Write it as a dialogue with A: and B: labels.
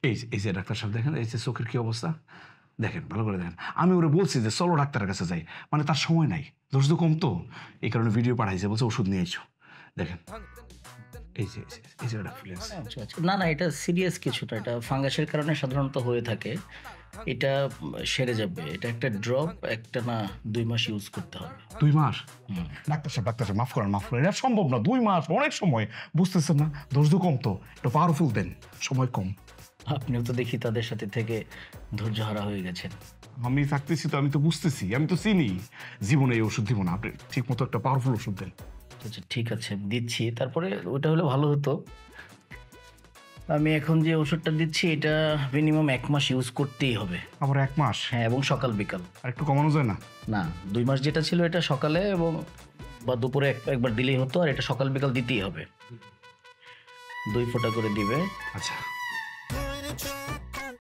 A: এই যে ডাক্তার সাহেব দেখেন, এই যে চোখের কি অবস্থা দেখেন, ভালো করে দেখেন। আমি ওরে বলছি যে চলো ডাক্তারের কাছে যাই, মানে তার সময় নাই, ধৈর্য কম তো, এই কারণে ভিডিও পাঠাইছে, বলছে ওষুধ নিয়ে এসো। দেখেন এই যে এটা ফুলে আছে।
B: আচ্ছা আচ্ছা, না না, এটা সিরিয়াস কিছু না, এটা ফাঙ্গাসের কারণে সাধারণত হয়ে থাকে। এটা সেরে যাবে। এটা একটা ড্রপ, একটা না 2 মাস ইউজ করতে হবে।
A: 2 মাস? ডাক্তার সাহেব মাফ করেন, এটা সম্ভব না। 2 মাস অনেক সময়, বুঝতেছেন না? ধৈর্য কম তো, একটু পাওয়ারফুল দেন, সময় কম।
B: আপনিও তো দেখি তাদের সাথে থেকে ধৈর্য হারা হয়ে গেছেন।
A: আমি থাকতেছি তো, আমি তো বুঝতেছি, আমি তো চিনি জীবনে এই ওষুধ দিব না। আপনি ঠিক মতো একটা পাওয়ারফুল ওষুধ দেন।
B: আচ্ছা ঠিক আছে, দিচ্ছি। তারপরে ওটা হলে ভালো হতো। আমি এখন যে ওষুধটা দিচ্ছি এটা মিনিমাম 1 মাস ইউজ করতেই হবে।
A: আবার 1 মাস?
B: হ্যাঁ, এবং সকাল বিকাল।
A: আর একটু কমানো যায় না?
B: না, 2 মাস যেটা ছিল এটা সকালে এবং বা দুপুরে একবার দিলেই হতো, আর এটা সকাল বিকাল দিতেই হবে। 2 ফোঁটা করে দিবে।
A: আচ্ছা